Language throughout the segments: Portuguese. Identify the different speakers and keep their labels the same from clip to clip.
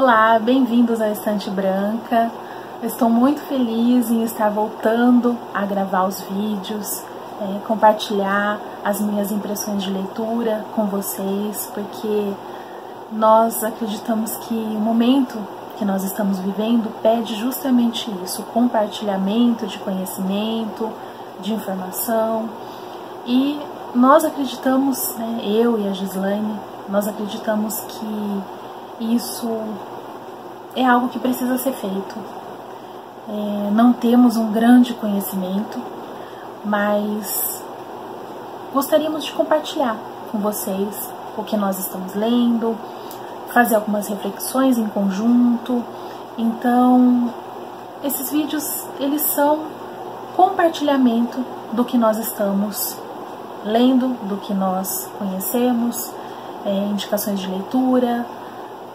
Speaker 1: Olá, bem-vindos à Estante Branca. Eu estou muito feliz em estar voltando a gravar os vídeos, compartilhar as minhas impressões de leitura com vocês, porque nós acreditamos que o momento que nós estamos vivendo pede justamente isso, compartilhamento de conhecimento, de informação, e nós acreditamos, eu e a Gislaine, nós acreditamos que isso é algo que precisa ser feito. Não temos um grande conhecimento, mas gostaríamos de compartilhar com vocês o que nós estamos lendo, fazer algumas reflexões em conjunto. Então, esses vídeos, eles são compartilhamento do que nós estamos lendo, do que nós conhecemos, indicações de leitura,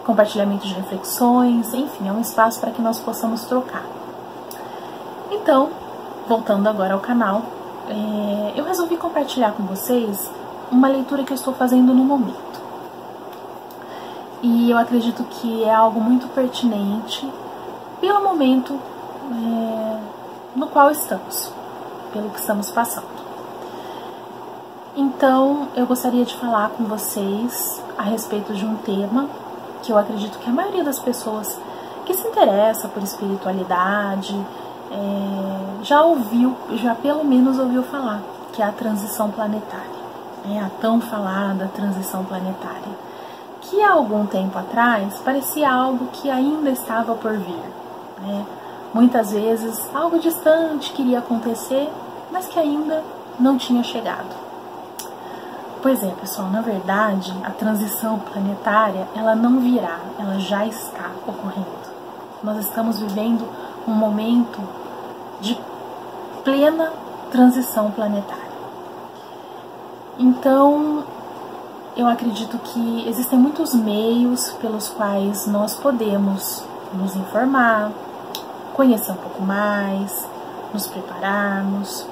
Speaker 1: compartilhamento de reflexões, enfim, é um espaço para que nós possamos trocar. Então, voltando agora ao canal, eu resolvi compartilhar com vocês uma leitura que eu estou fazendo no momento. E eu acredito que é algo muito pertinente pelo momento no qual estamos, pelo que estamos passando. Então, eu gostaria de falar com vocês a respeito de um tema que eu acredito que a maioria das pessoas que se interessa por espiritualidade já pelo menos ouviu falar, que é a transição planetária, a tão falada transição planetária, que há algum tempo atrás parecia algo que ainda estava por vir, Muitas vezes algo distante queria acontecer, mas que ainda não tinha chegado. Pois é, pessoal, na verdade, a transição planetária, ela não virá, ela já está ocorrendo. Nós estamos vivendo um momento de plena transição planetária. Então, eu acredito que existem muitos meios pelos quais nós podemos nos informar, conhecer um pouco mais, nos prepararmos,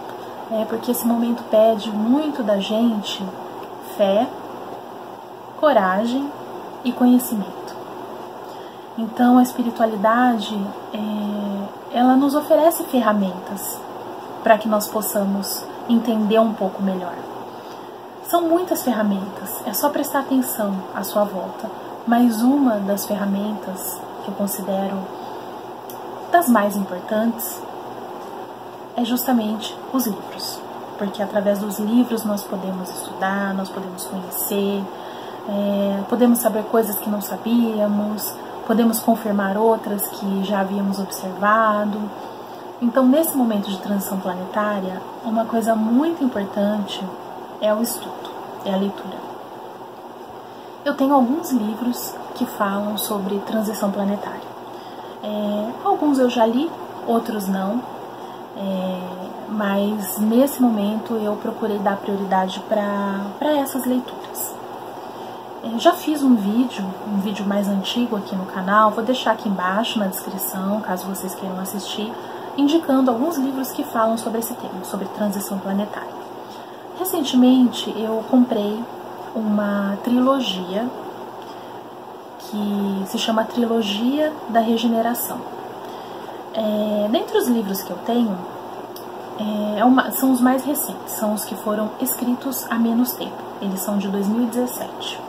Speaker 1: porque esse momento pede muito da gente fé, coragem e conhecimento. Então a espiritualidade, ela nos oferece ferramentas para que nós possamos entender um pouco melhor. São muitas ferramentas, é só prestar atenção à sua volta. Mas uma das ferramentas que eu considero das mais importantes é justamente os livros. Porque através dos livros nós podemos estudar, nós podemos conhecer, podemos saber coisas que não sabíamos, podemos confirmar outras que já havíamos observado. Então, nesse momento de transição planetária, uma coisa muito importante é o estudo, é a leitura. Eu tenho alguns livros que falam sobre transição planetária. Alguns eu já li, outros não. Mas nesse momento eu procurei dar prioridade para essas leituras. Já fiz um vídeo mais antigo aqui no canal, vou deixar aqui embaixo na descrição, caso vocês queiram assistir, indicando alguns livros que falam sobre esse tema, sobre transição planetária. Recentemente eu comprei uma trilogia que se chama Trilogia da Regeneração. Dentre os livros que eu tenho, são os mais recentes, são os que foram escritos há menos tempo. Eles são de 2017.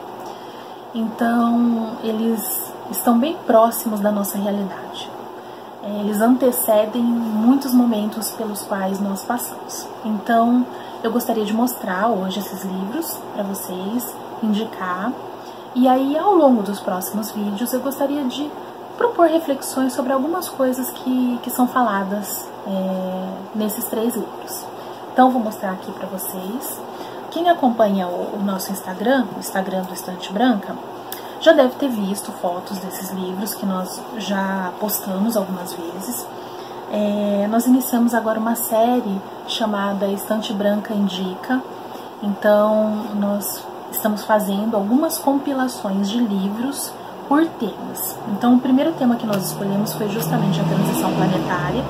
Speaker 1: Então, eles estão bem próximos da nossa realidade. Eles antecedem muitos momentos pelos quais nós passamos. Então, eu gostaria de mostrar hoje esses livros para vocês, indicar. E aí, ao longo dos próximos vídeos, eu gostaria de propor reflexões sobre algumas coisas que são faladas nesses 3 livros. Então, vou mostrar aqui para vocês. Quem acompanha o nosso Instagram, o Instagram do Estante Branca, já deve ter visto fotos desses livros que nós já postamos algumas vezes. Nós iniciamos agora uma série chamada Estante Branca Indica. Então, nós estamos fazendo algumas compilações de livros por temas. Então, o primeiro tema que nós escolhemos foi justamente a transição planetária.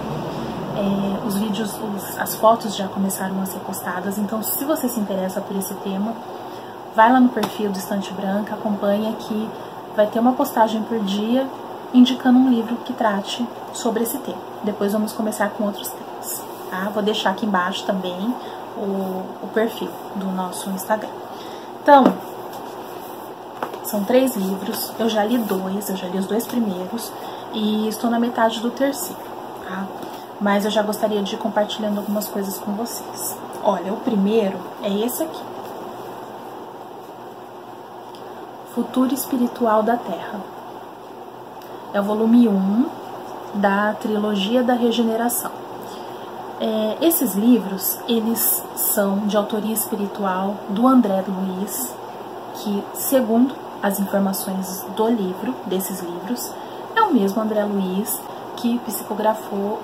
Speaker 1: Os vídeos, as fotos já começaram a ser postadas, então se você se interessa por esse tema, vai lá no perfil do Estante Branca, acompanha que vai ter uma postagem por dia indicando um livro que trate sobre esse tema. Depois vamos começar com outros temas, tá? Vou deixar aqui embaixo também o perfil do nosso Instagram. Então, são 3 livros, eu já li 2, eu já li os 2 primeiros e estou na metade do terceiro, tá? Mas eu já gostaria de ir compartilhando algumas coisas com vocês. Olha, o primeiro é esse aqui. Futuro Espiritual da Terra. É o volume 1 da trilogia da regeneração. Esses livros, eles são de autoria espiritual do André Luiz, que, segundo as informações do livro, desses livros, é o mesmo André Luiz que psicografou,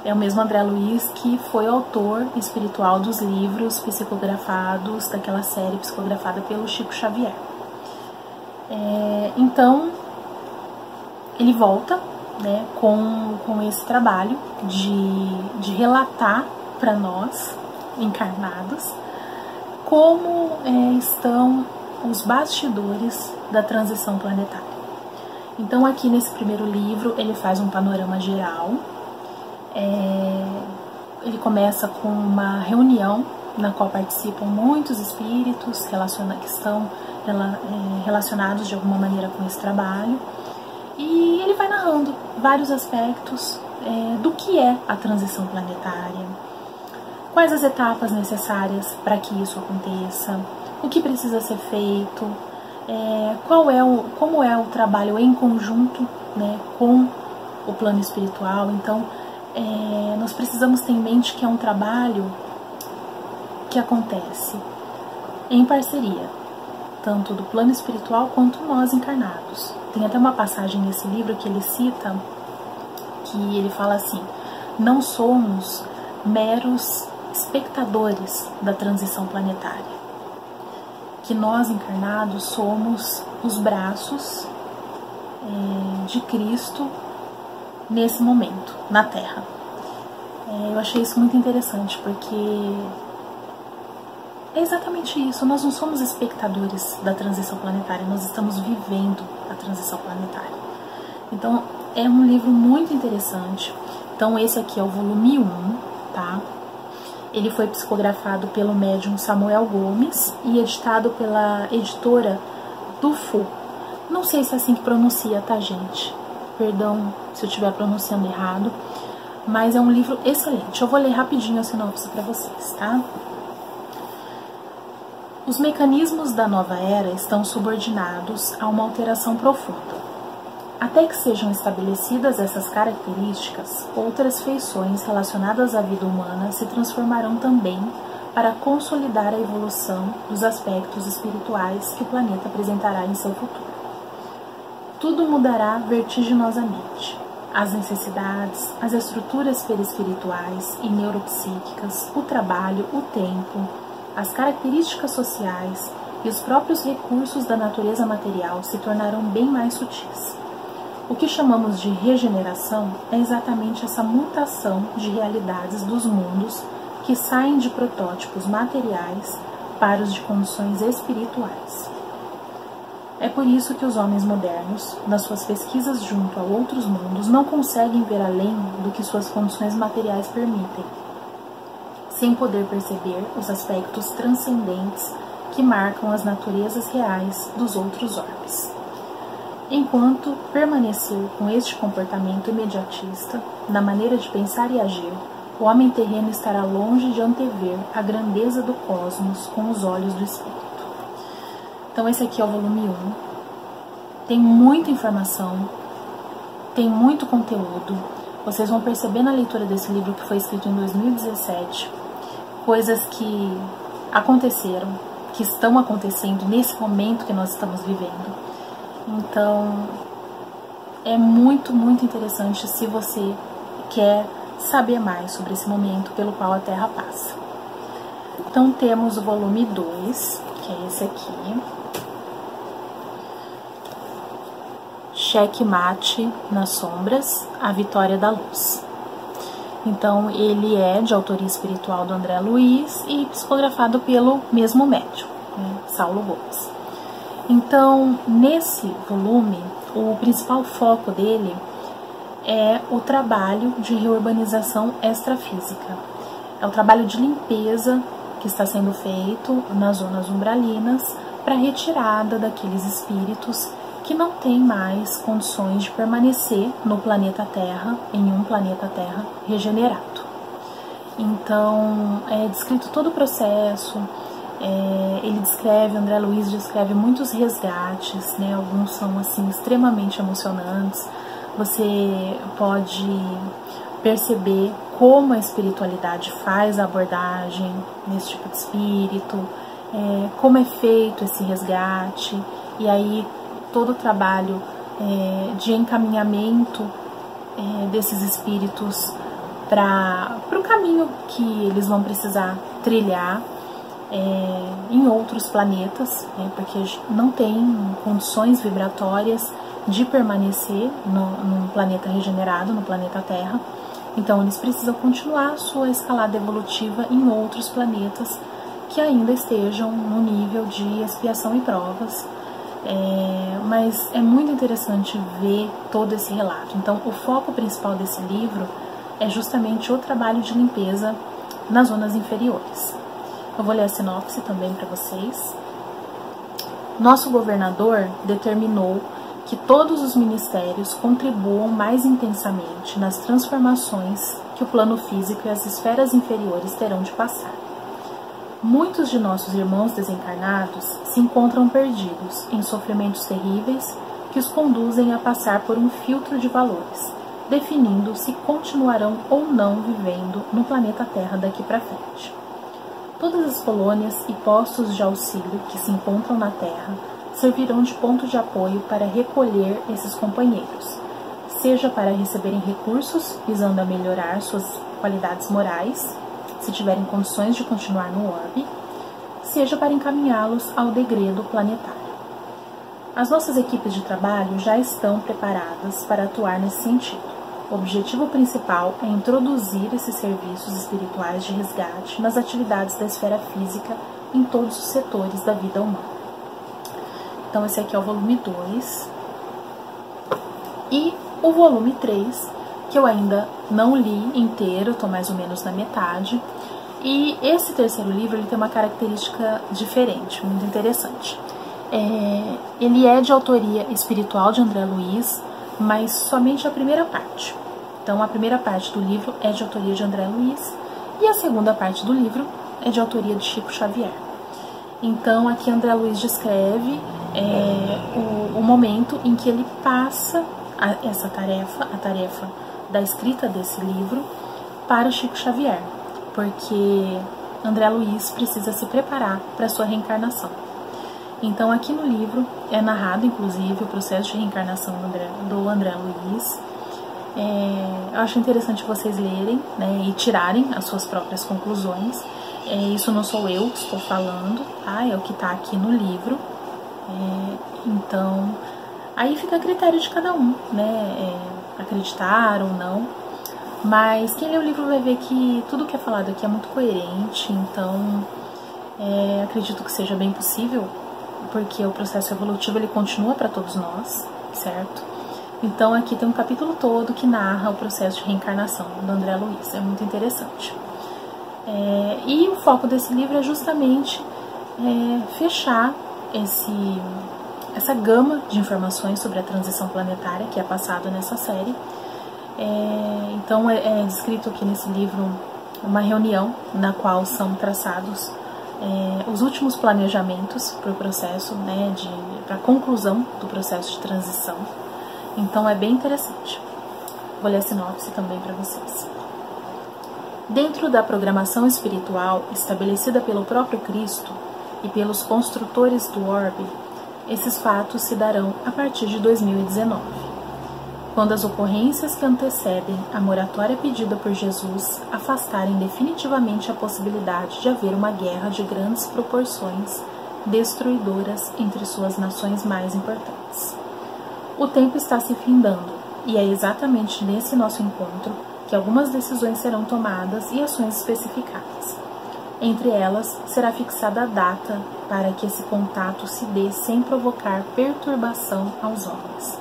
Speaker 1: é o mesmo André Luiz que foi autor espiritual dos livros psicografados, daquela série psicografada pelo Chico Xavier. Então, ele volta, né, com esse trabalho de relatar para nós, encarnados, como estão os bastidores da transição planetária. Então, aqui nesse primeiro livro, ele faz um panorama geral. Ele começa com uma reunião na qual participam muitos espíritos que estão relacionados de alguma maneira com esse trabalho. E ele vai narrando vários aspectos do que é a transição planetária, quais as etapas necessárias para que isso aconteça, o que precisa ser feito, como é o trabalho em conjunto, né, com o plano espiritual. Então, nós precisamos ter em mente que é um trabalho que acontece em parceria, tanto do plano espiritual quanto nós encarnados. Tem até uma passagem nesse livro que ele cita, que ele fala assim: não somos meros espectadores da transição planetária, que nós encarnados somos os braços de Cristo nesse momento, na Terra. Eu achei isso muito interessante, porque é exatamente isso, nós não somos espectadores da transição planetária, nós estamos vivendo a transição planetária. Então, é um livro muito interessante. Então, esse aqui é o volume 1, tá? Ele foi psicografado pelo médium Samuel Gomes e editado pela editora do Fu. Não sei se é assim que pronuncia, tá, gente? Perdão se eu estiver pronunciando errado, mas é um livro excelente. Eu vou ler rapidinho a sinopse para vocês, tá? Os mecanismos da nova era estão subordinados a uma alteração profunda. Até que sejam estabelecidas essas características, outras feições relacionadas à vida humana se transformarão também para consolidar a evolução dos aspectos espirituais que o planeta apresentará em seu futuro. Tudo mudará vertiginosamente. As necessidades, as estruturas perispirituais e neuropsíquicas, o trabalho, o tempo, as características sociais e os próprios recursos da natureza material se tornarão bem mais sutis. O que chamamos de regeneração é exatamente essa mutação de realidades dos mundos que saem de protótipos materiais para os de condições espirituais. É por isso que os homens modernos, nas suas pesquisas junto a outros mundos, não conseguem ver além do que suas condições materiais permitem, sem poder perceber os aspectos transcendentes que marcam as naturezas reais dos outros orbes. Enquanto permanecer com este comportamento imediatista, na maneira de pensar e agir, o homem terreno estará longe de antever a grandeza do cosmos com os olhos do espírito. Então esse aqui é o volume 1. Tem muita informação, tem muito conteúdo. Vocês vão perceber na leitura desse livro, que foi escrito em 2017, coisas que aconteceram, que estão acontecendo nesse momento que nós estamos vivendo. Então, é muito, muito interessante se você quer saber mais sobre esse momento pelo qual a Terra passa. Então, temos o volume 2, que é esse aqui. Checkmate nas Sombras, a Vitória da Luz. Então, ele é de autoria espiritual do André Luiz e psicografado pelo mesmo médium, né, Saulo Gomes. Então, nesse volume, o principal foco dele é o trabalho de reurbanização extrafísica. É o trabalho de limpeza que está sendo feito nas zonas umbralinas para a retirada daqueles espíritos que não têm mais condições de permanecer no planeta Terra, em um planeta Terra regenerado. Então, é descrito todo o processo, André Luiz descreve muitos resgates, né? Alguns são assim extremamente emocionantes. Você pode perceber como a espiritualidade faz a abordagem nesse tipo de espírito, como é feito esse resgate, e aí todo o trabalho de encaminhamento desses espíritos para o caminho que eles vão precisar trilhar em outros planetas, porque não tem condições vibratórias de permanecer num planeta regenerado, no planeta Terra. Então eles precisam continuar a sua escalada evolutiva em outros planetas que ainda estejam no nível de expiação e provas. Mas é muito interessante ver todo esse relato. Então o foco principal desse livro é justamente o trabalho de limpeza nas zonas inferiores. Eu vou ler a sinopse também para vocês. Nosso governador determinou que todos os ministérios contribuam mais intensamente nas transformações que o plano físico e as esferas inferiores terão de passar. Muitos de nossos irmãos desencarnados se encontram perdidos em sofrimentos terríveis que os conduzem a passar por um filtro de valores, definindo se continuarão ou não vivendo no planeta Terra daqui para frente. Todas as colônias e postos de auxílio que se encontram na Terra servirão de ponto de apoio para recolher esses companheiros, seja para receberem recursos visando a melhorar suas qualidades morais, se tiverem condições de continuar no orbe, seja para encaminhá-los ao degredo planetário. As nossas equipes de trabalho já estão preparadas para atuar nesse sentido. O objetivo principal é introduzir esses serviços espirituais de resgate nas atividades da esfera física em todos os setores da vida humana. Então esse aqui é o volume 2 e o volume 3, que eu ainda não li inteiro, estou mais ou menos na metade. E esse terceiro livro ele tem uma característica diferente, muito interessante. Ele é de autoria espiritual de André Luiz, mas somente a primeira parte. Então a primeira parte do livro é de autoria de André Luiz e a segunda parte do livro é de autoria de Chico Xavier. Então aqui André Luiz descreve o momento em que ele passa essa tarefa, a tarefa da escrita desse livro, para Chico Xavier, porque André Luiz precisa se preparar para a sua reencarnação. Então aqui no livro é narrado, inclusive, o processo de reencarnação do André Luiz. Eu acho interessante vocês lerem, né, e tirarem as suas próprias conclusões. Isso não sou eu que estou falando, tá? É o que está aqui no livro. Então, aí fica a critério de cada um, né? Acreditar ou não. Mas quem lê o livro vai ver que tudo que é falado aqui é muito coerente. Então, acredito que seja bem possível, porque o processo evolutivo ele continua para todos nós, certo? Então aqui tem um capítulo todo que narra o processo de reencarnação do André Luiz, é muito interessante. E o foco desse livro é justamente fechar essa gama de informações sobre a transição planetária que é passado nessa série. Então é descrito aqui nesse livro uma reunião na qual são traçados os últimos planejamentos para o processo, né, para a conclusão do processo de transição. Então é bem interessante. Vou ler a sinopse também para vocês. Dentro da programação espiritual estabelecida pelo próprio Cristo e pelos construtores do orbe, esses fatos se darão a partir de 2019, quando as ocorrências que antecedem a moratória pedida por Jesus afastarem definitivamente a possibilidade de haver uma guerra de grandes proporções destruidoras entre suas nações mais importantes. O tempo está se findando, e é exatamente nesse nosso encontro que algumas decisões serão tomadas e ações especificadas. Entre elas, será fixada a data para que esse contato se dê sem provocar perturbação aos homens.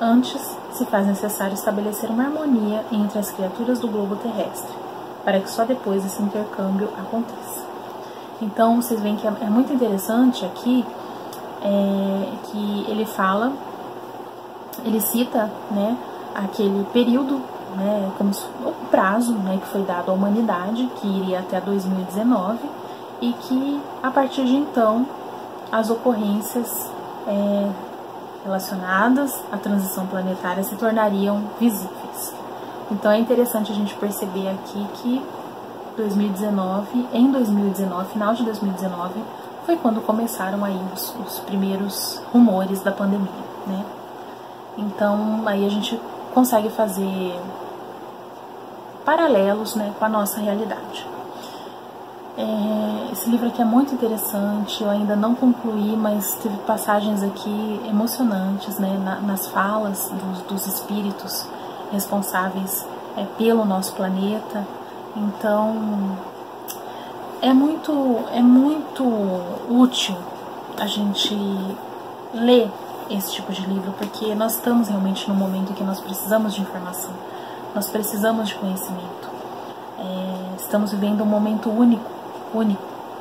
Speaker 1: Antes, se faz necessário estabelecer uma harmonia entre as criaturas do globo terrestre, para que só depois esse intercâmbio aconteça. Então, vocês veem que é muito interessante aqui, que ele fala, ele cita, né, aquele período, né, como o prazo, né, que foi dado à humanidade, que iria até 2019, e que, a partir de então, as ocorrências relacionadas à transição planetária se tornariam visíveis. Então é interessante a gente perceber aqui que em 2019, final de 2019, foi quando começaram aí os primeiros rumores da pandemia, né? Então aí a gente consegue fazer paralelos, né, com a nossa realidade. Esse livro aqui é muito interessante, eu ainda não concluí, mas teve passagens aqui emocionantes, né, nas falas dos espíritos responsáveis pelo nosso planeta. Então é muito útil a gente ler esse tipo de livro, porque nós estamos realmente num momento em que nós precisamos de informação, nós precisamos de conhecimento. Estamos vivendo um momento único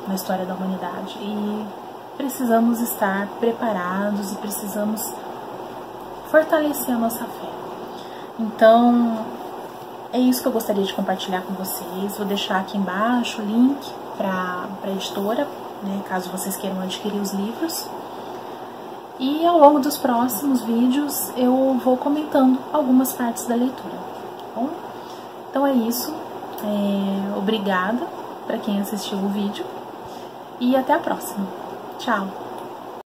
Speaker 1: na história da humanidade e precisamos estar preparados e precisamos fortalecer a nossa fé. Então, é isso que eu gostaria de compartilhar com vocês. Vou deixar aqui embaixo o link para a editora, né, caso vocês queiram adquirir os livros. E ao longo dos próximos vídeos eu vou comentando algumas partes da leitura, tá bom? Então é isso. Obrigada para quem assistiu o vídeo e até a próxima. Tchau!